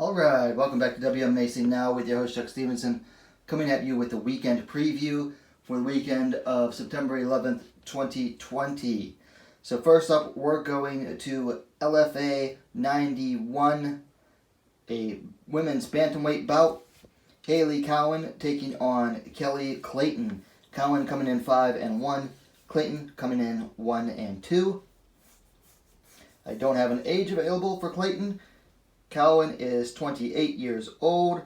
Alright, welcome back to WMMA Now with your host Chuck Stevenson, coming at you with the weekend preview for the weekend of September 11th, 2020. So first up, we're going to LFA 91, a women's bantamweight bout. Haley Cowan taking on Kelly Clayton. Cowan coming in 5-1, Clayton coming in 1-2. I don't have an age available for Clayton. Cowan is 28 years old.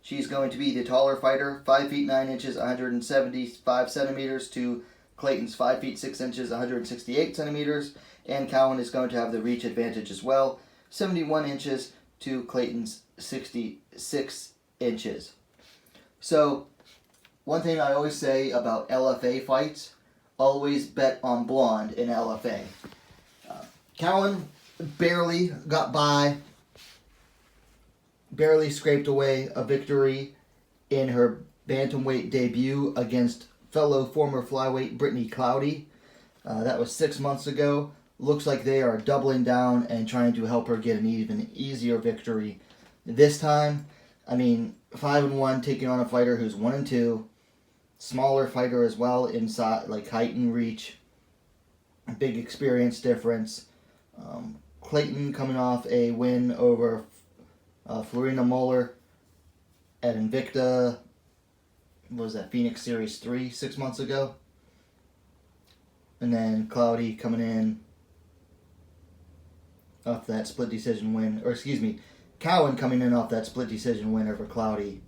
She's going to be the taller fighter, 5 feet 9 inches, 175 centimeters to Clayton's 5 feet 6 inches, 168 centimeters. And Cowan is going to have the reach advantage as well, 71 inches to Clayton's 66 inches. So, one thing I always say about LFA fights, always bet on blonde in LFA. Cowan barely got by, barely scraped away a victory in her bantamweight debut against fellow former flyweight Brittany Cloudy. That was 6 months ago. Looks like they are doubling down and trying to help her get an even easier victory this time. 5-1 taking on a fighter who's 1-2. Smaller fighter as well inside, like height and reach. Big experience difference. Clayton coming off a win over Florina Muller at Invicta, what was that, Phoenix Series 3 6 months ago. And then Cloudy coming in off that split decision win, Cowan coming in off that split decision win over Cloudy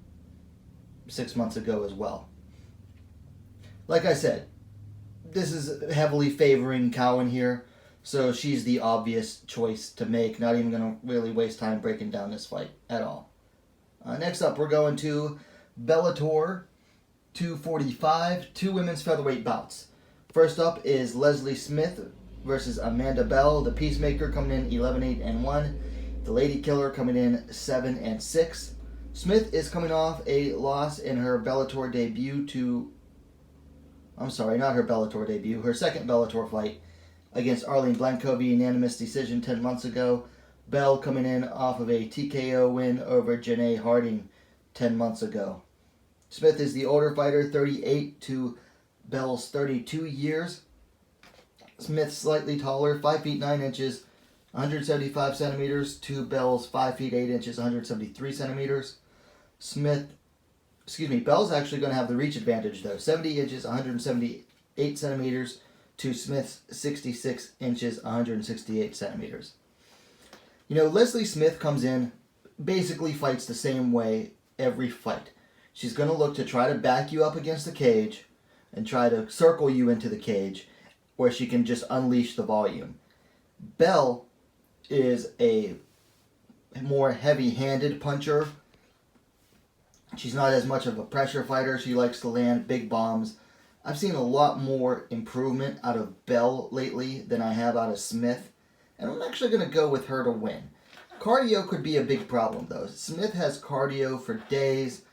6 months ago as well. Like I said, this is heavily favoring Cowan here. So she's the obvious choice to make. Not even going to really waste time breaking down this fight at all. Next up, we're going to Bellator 245, two women's featherweight bouts. First up is Leslie Smith versus Amanda Bell. The Peacemaker coming in 11-8-1. The Lady Killer coming in 7-6. Smith is coming off a loss in her Bellator debut her second Bellator fight against Arlene Blanco via unanimous decision 10 months ago. Bell coming in off of a TKO win over Janae Harding 10 months ago. Smith is the older fighter, 38 to Bell's 32 years. Smith slightly taller, 5 feet 9 inches, 175 centimeters to Bell's 5 feet 8 inches, 173 centimeters. Bell's actually going to have the reach advantage though, 70 inches, 178 centimeters to Smith's 66 inches, 168 centimeters. Leslie Smith comes in, basically fights the same way every fight. She's going to look to try to back you up against the cage and try to circle you into the cage where she can just unleash the volume. Bell is a more heavy-handed puncher. She's not as much of a pressure fighter. She likes to land big bombs. I've seen a lot more improvement out of Bell lately than I have out of Smith, and I'm actually going to go with her to win. Cardio could be a big problem, though. Smith has cardio for days.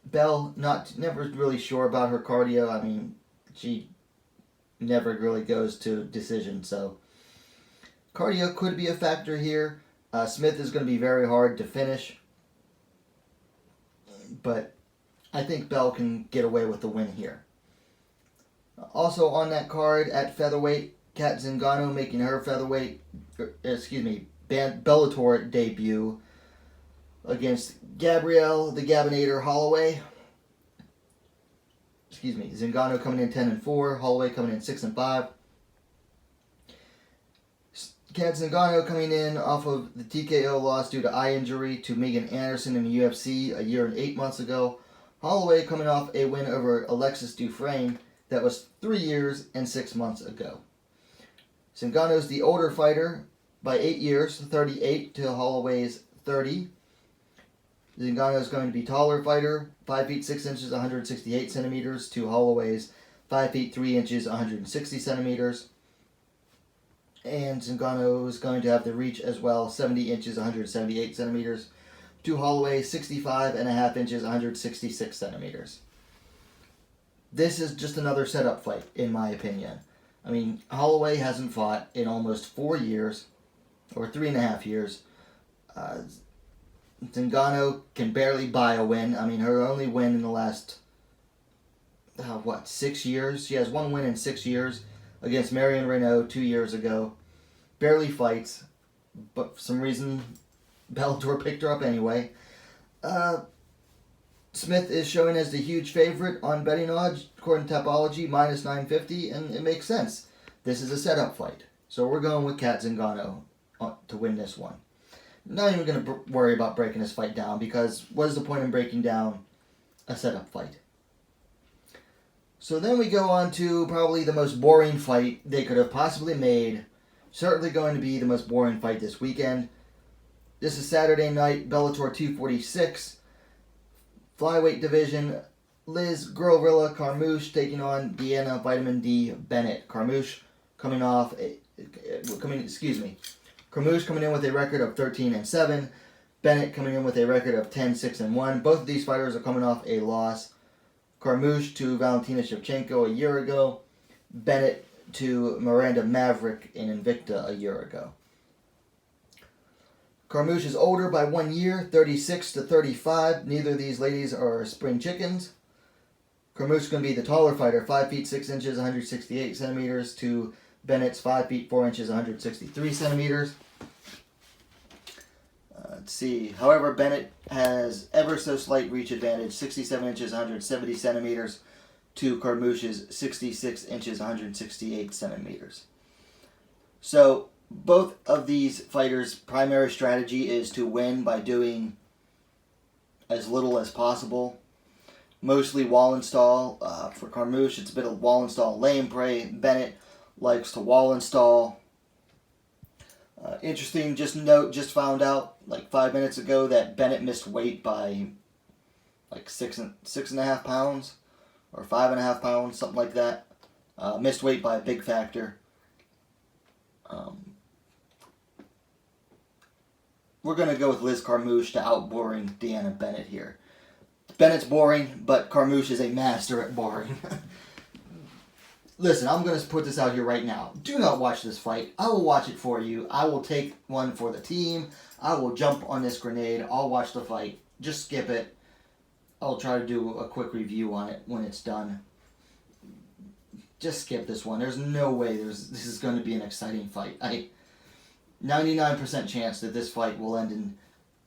Bell, never really sure about her cardio. She never really goes to decision, so cardio could be a factor here. Smith is going to be very hard to finish, but I think Bell can get away with the win here. Also on that card at featherweight, Kat Zingano making her Bellator debut against Gabrielle the Gabinator Holloway. Zingano coming in 10-4, Holloway coming in 6-5. Kat Zingano coming in off of the TKO loss due to eye injury to Megan Anderson in the UFC a year and 8 months ago. Holloway coming off a win over Alexis Dufresne that was 3 years and 6 months ago. Zingano's the older fighter by 8 years, 38 to Holloway's 30. Zingano's going to be taller fighter, 5 feet 6 inches, 168 centimeters to Holloway's 5 feet 3 inches, 160 centimeters. And Zingano is going to have the reach as well, 70 inches, 178 centimeters. To Holloway, 65.5 inches, 166 centimeters. This is just another setup fight, in my opinion. Holloway hasn't fought in almost 4 years, or 3.5 years. Uh, Zingano can barely buy a win. I mean, her only win in the last, 6 years? She has one win in 6 years against Marion Renault 2 years ago. Barely fights, but for some reason, Bellator picked her up anyway. Smith is showing as the huge favorite on betting odds, according to Tapology, minus 950, and it makes sense. This is a setup fight. So we're going with Cat Zingano to win this one. Not even going to worry about breaking this fight down, because what is the point in breaking down a setup fight? So then we go on to probably the most boring fight they could have possibly made. Certainly going to be the most boring fight this weekend. This is Saturday night, Bellator 246. Flyweight division, Liz Gorilla Carmouche taking on Deanna Vitamin D Bennett. Carmouche coming in with a record of 13-7. Bennett coming in with a record of 10-6-1. Both of these fighters are coming off a loss. Carmouche to Valentina Shevchenko a year ago. Bennett to Miranda Maverick in Invicta a year ago. Carmouche is older by 1 year, 36-35. Neither of these ladies are spring chickens. Carmouche is going to be the taller fighter, 5 feet 6 inches, 168 centimeters, to Bennett's 5 feet 4 inches, 163 centimeters. Let's see. However, Bennett has ever so slight reach advantage, 67 inches, 170 centimeters, to Carmouche's 66 inches, 168 centimeters. So, both of these fighters' primary strategy is to win by doing as little as possible. Mostly wall install. For Carmouche, it's a bit of wall install, lay and pray. Bennett likes to wall install. Interesting, just found out like 5 minutes ago that Bennett missed weight by like 6.5 pounds or 5.5 pounds, something like that. Missed weight by a big factor. We're going to go with Liz Carmouche to out-boring Deanna Bennett here. Bennett's boring, but Carmouche is a master at boring. Listen, I'm going to put this out here right now. Do not watch this fight. I will watch it for you. I will take one for the team. I will jump on this grenade. I'll watch the fight. Just skip it. I'll try to do a quick review on it when it's done. Just skip this one. There's no way this is going to be an exciting fight. 99% chance that this fight will end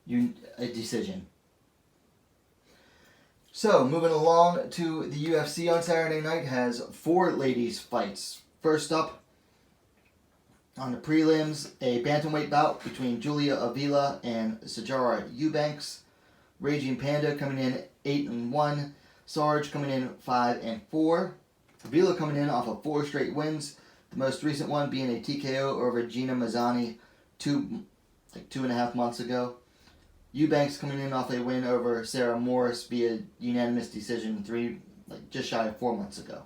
in a decision. So, moving along to the UFC on Saturday night has 4 ladies fights. First up, on the prelims, a bantamweight bout between Julia Avila and Sijara Eubanks. Raging Panda coming in 8-1. Sarge coming in 5-4. Avila coming in off of 4 straight wins. The most recent one being a TKO over Gina Mazzani 2.5 months ago. Eubanks coming in off a win over Sarah Morris via unanimous decision just shy of 4 months ago.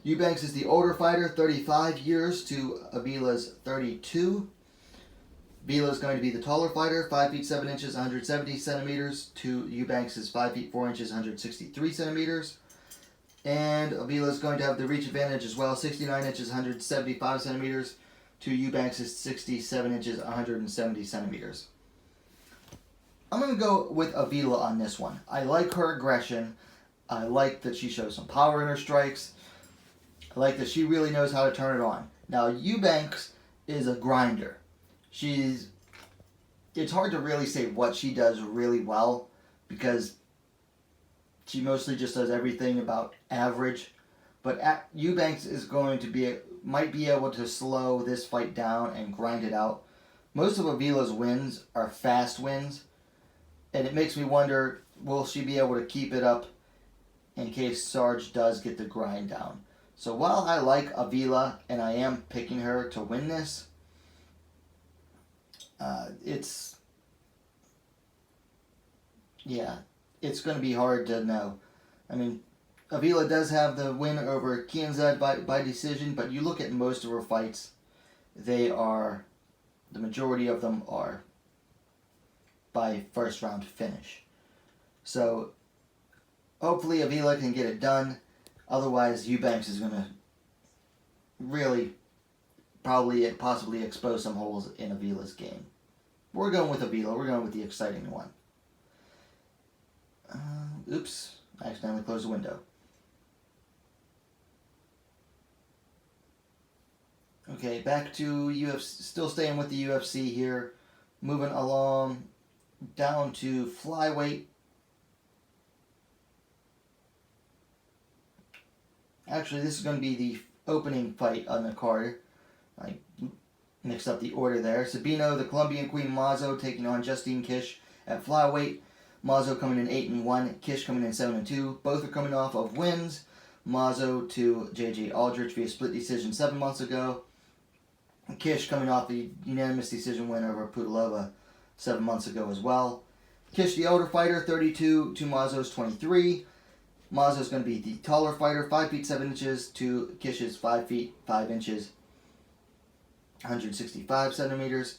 Eubanks is the older fighter, 35 years to Avila's 32. Avila is going to be the taller fighter, 5 feet 7 inches, 170 centimeters, to Eubanks' 5 feet 4 inches, 163 centimeters. And Avila is going to have the reach advantage as well, 69 inches, 175 centimeters, to Eubanks' 67 inches, 170 centimeters. I'm going to go with Avila on this one. I like her aggression. I like that she shows some power in her strikes. I like that she really knows how to turn it on. Now, Eubanks is a grinder. It's hard to really say what she does really well, because she mostly just does everything about average. But Eubanks is going to might be able to slow this fight down and grind it out. Most of Avila's wins are fast wins, and it makes me wonder, will she be able to keep it up in case Sarge does get the grind down? So while I like Avila and I am picking her to win this, it's going to be hard to know. I mean, Avila does have the win over Kianzad by decision, but you look at most of her fights, the majority of them are by first round finish. So hopefully Avila can get it done. Otherwise, Eubanks is going to really possibly expose some holes in Avila's game. We're going with Avila. We're going with the exciting one. Oops. I accidentally closed the window. Okay, back to UFC. Still staying with the UFC here. Moving along down to flyweight. Actually, this is going to be the opening fight on the card. I mixed up the order there. Sabino, the Colombian Queen Mazo, taking on Justine Kish at flyweight. Mazo coming in 8-1, Kish coming in 7-2. Both are coming off of wins. Mazo to J.J. Aldrich via split decision 7 months ago. Kish coming off the unanimous decision win over Pudilova 7 months ago as well. Kish, the older fighter, 32 to Mazo's 23. Mazo's going to be the taller fighter, 5 feet 7 inches to Kish's 5 feet 5 inches, 165 centimeters.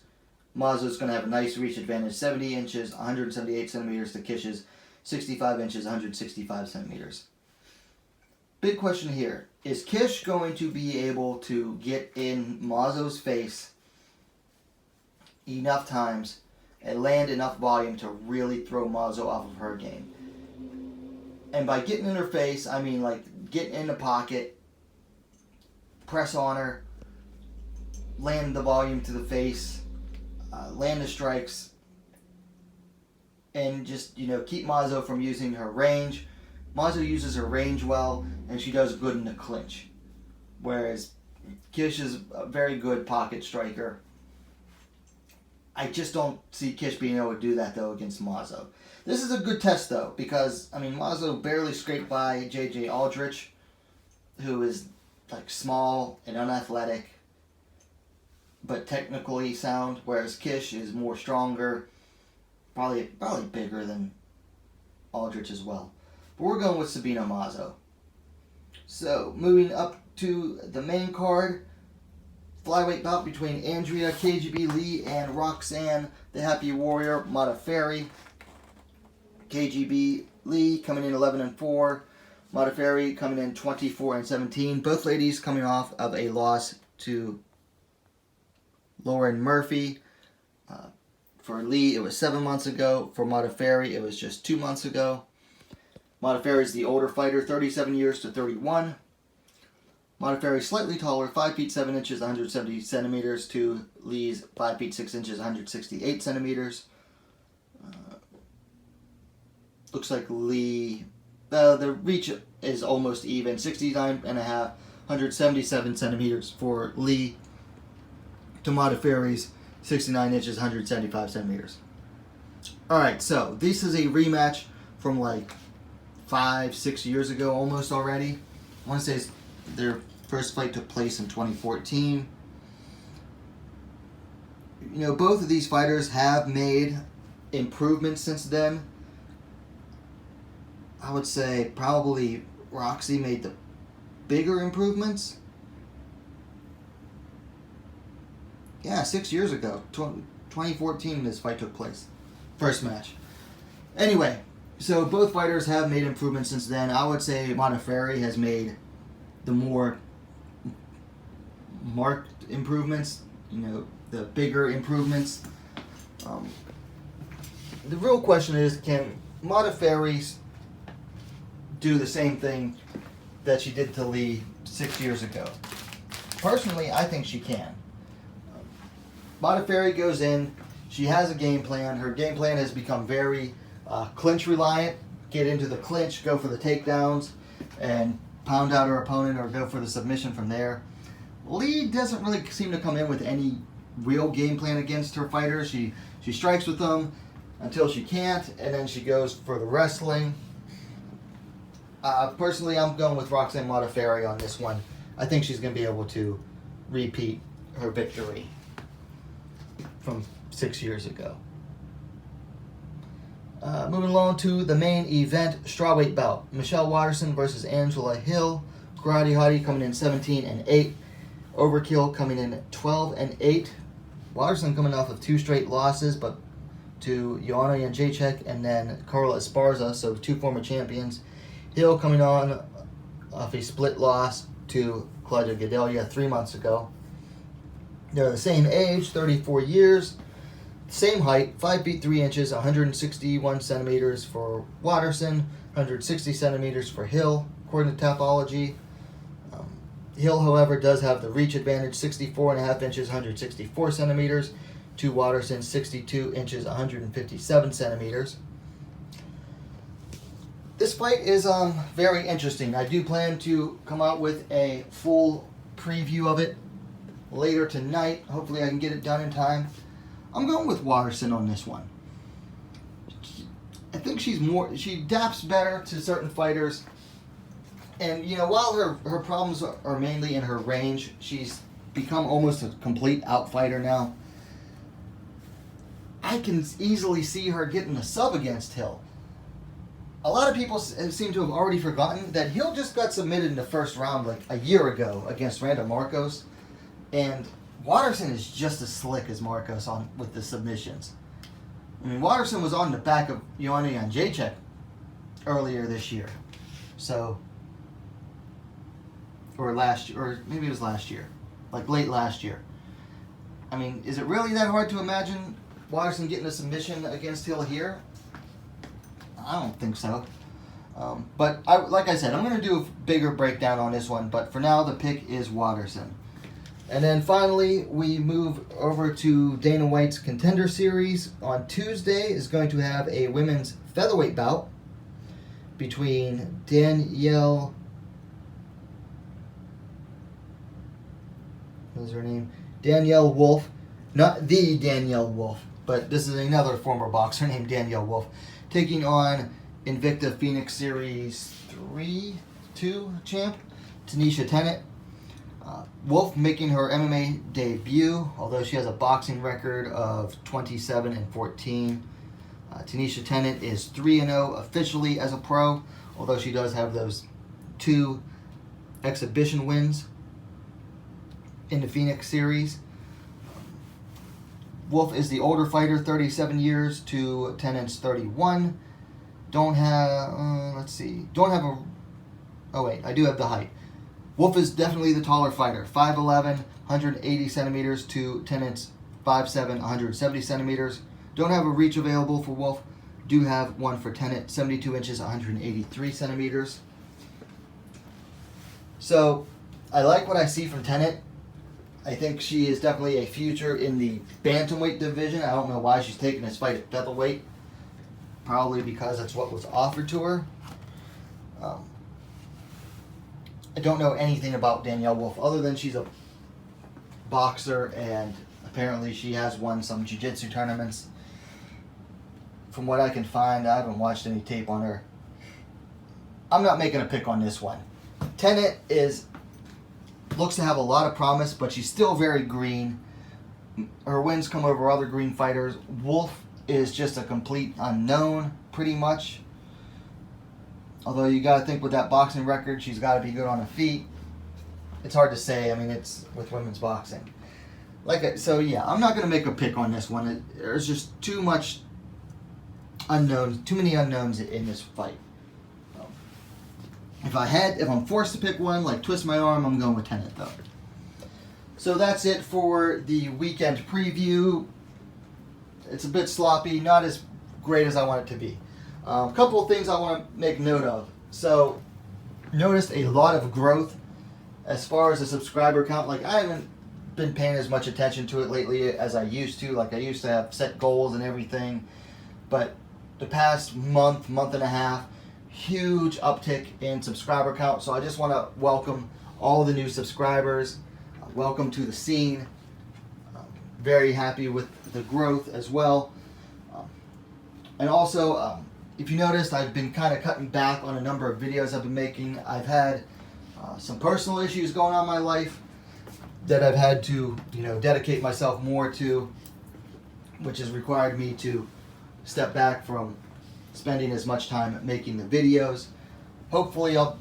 Mazo's going to have a nice reach advantage, 70 inches, 178 centimeters to Kish's 65 inches, 165 centimeters. Big question here. Is Kish going to be able to get in Mazo's face enough times and land enough volume to really throw Mazo off of her game? And by getting in her face, I mean like getting in the pocket, press on her, land the volume to the face, land the strikes, and just, keep Mazo from using her range. Mazo uses her range well, and she does good in the clinch. Whereas Kish is a very good pocket striker. I just don't see Kish being able to do that, though, against Mazo. This is a good test, though, because, Mazo barely scraped by J.J. Aldrich, who is, small and unathletic, but technically sound, whereas Kish is more stronger, probably bigger than Aldrich as well. But we're going with Sabino Mazo. So, moving up to the main card, flyweight bout between Andrea KGB Lee and Roxanne, the Happy Warrior Modafferi. KGB Lee coming in 11-4, Modafferi coming in 24-17. Both ladies coming off of a loss to Lauren Murphy. For Lee, it was 7 months ago. For Modafferi, it was just 2 months ago. Modafferi is the older fighter, 37 years to 31. Modafferi slightly taller, 5 feet 7 inches, 170 centimeters to Lee's 5 feet 6 inches, 168 centimeters. Looks like Lee, the reach is almost even, 69.5, 177 centimeters for Lee to Modafferi's 69 inches, 175 centimeters. Alright, so this is a rematch from 5-6 years ago almost already. I want to say their first fight took place in 2014. Both of these fighters have made improvements since then. I would say probably Roxy made the bigger improvements. Yeah, 6 years ago. 2014 this fight took place. First match. Anyway, so both fighters have made improvements since then. I would say Modafferi has made the more marked improvements, the bigger improvements. The real question is, can Modafferi do the same thing that she did to Lee 6 years ago? Personally, I think she can. Modafferi goes in, she has a game plan. Her game plan has become very clinch reliant. Get into the clinch, go for the takedowns, and pound out her opponent or go for the submission from there. Lee doesn't really seem to come in with any real game plan against her fighters. She strikes with them until she can't, and then she goes for the wrestling. Personally, I'm going with Roxanne Modafferi on this one. I think she's going to be able to repeat her victory from 6 years ago. Moving along to the main event, strawweight bout. Michelle Watterson versus Angela Hill. Karate Hottie coming in 17-8. Overkill coming in 12-8. Watterson coming off of 2 straight losses, but to Joanna Jędrzejczyk and then Carla Esparza, so 2 former champions. Hill coming on off a split loss to Claudia Gadelha 3 months ago. They're the same age, 34 years. Same height, 5 feet 3 inches, 161 centimeters for Watterson, 160 centimeters for Hill, according to Tapology. Hill, however, does have the reach advantage, 64.5 inches, 164 centimeters, to Watterson, 62 inches, 157 centimeters. This fight is very interesting. I do plan to come out with a full preview of it later tonight. Hopefully I can get it done in time. I'm going with Watterson on this one. I think she adapts better to certain fighters. And, you know, while her problems are mainly in her range, she's become almost a complete outfighter now. I can easily see her getting a sub against Hill. A lot of people seem to have already forgotten that Hill just got submitted in the first round like a year ago against Randa Marcos. And Watterson is just as slick as Marcos with the submissions. I mean, Watterson was on the back of Joanna Jędrzejczyk earlier this year. So... or maybe it was last year, like late last year. I mean, is it really that hard to imagine Watterson getting a submission against Hill here? I don't think so. But like I said, I'm going to do a bigger breakdown on this one, but for now the pick is Watterson. And then finally, we move over to Dana White's Contender Series. On Tuesday is going to have a women's featherweight bout between Danielle... what was her name? Danielle Wolf. Not the Danielle Wolf, but this is another former boxer named Danielle Wolf, taking on Invicta Phoenix Series 3-2 champ, Tanisha Tennant. Wolf making her MMA debut, although she has a boxing record of 27-14. Tanisha Tennant is 3-0 officially as a pro, although she does have those 2 exhibition wins in the Phoenix Series. Wolf is the older fighter, 37 years to Tennant's 31. I do have the height. Wolf is definitely the taller fighter, 5'11", 180 centimeters to Tennant's 5'7", 170 centimeters. Don't have a reach available for Wolf. Do have one for Tennant, 72 inches, 183 centimeters. So, I like what I see from Tennant. I think she is definitely a future in the bantamweight division. I don't know why she's taking this fight at featherweight. Probably because that's what was offered to her. I don't know anything about Danielle Wolf other than she's a boxer and apparently she has won some jiu-jitsu tournaments. From what I can find, I haven't watched any tape on her. I'm not making a pick on this one. Tennant looks to have a lot of promise, but she's still very green. Her wins come over other green fighters. Wolf is just a complete unknown, pretty much. Although you got to think with that boxing record, she's got to be good on her feet. It's hard to say. I mean, it's with women's boxing. So yeah, I'm not going to make a pick on this one. There's just too many unknowns in this fight. If I'm forced to pick one, like twist my arm, I'm going with Tennant though. So that's it for the weekend preview. It's a bit sloppy, not as great as I want it to be. A couple of things I want to make note of. So, noticed a lot of growth as far as the subscriber count. Like, I haven't been paying as much attention to it lately as I used to. Like, I used to have set goals and everything. But the past month and a half, huge uptick in subscriber count. So I just want to welcome all the new subscribers. Welcome to the scene. Very happy with the growth as well. And also, if you noticed, I've been kind of cutting back on a number of videos I've been making. I've had some personal issues going on in my life that I've had to, dedicate myself more to, which has required me to step back from spending as much time making the videos. Hopefully, I'll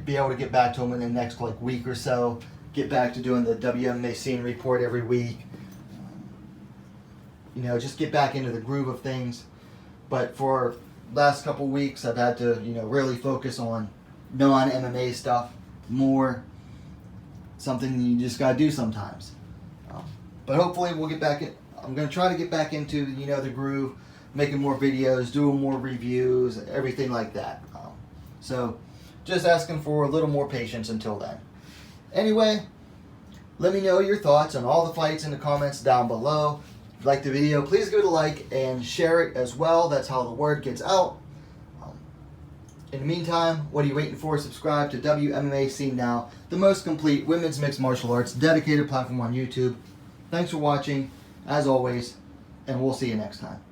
be able to get back to them in the next week or so. Get back to doing the WMMA scene report every week. Just get back into the groove of things. But for last couple weeks, I've had to, really focus on non-MMA stuff more. Something you just gotta do sometimes. But hopefully, we'll get back I'm going to try to get back into, the groove, making more videos, doing more reviews, everything like that. So just asking for a little more patience until then. Anyway, let me know your thoughts on all the fights in the comments down below. If you like the video, please give it a like and share it as well. That's how the word gets out. In the meantime, what are you waiting for? Subscribe to WMMA Scene Now, the most complete women's mixed martial arts dedicated platform on YouTube. Thanks for watching, as always, and we'll see you next time.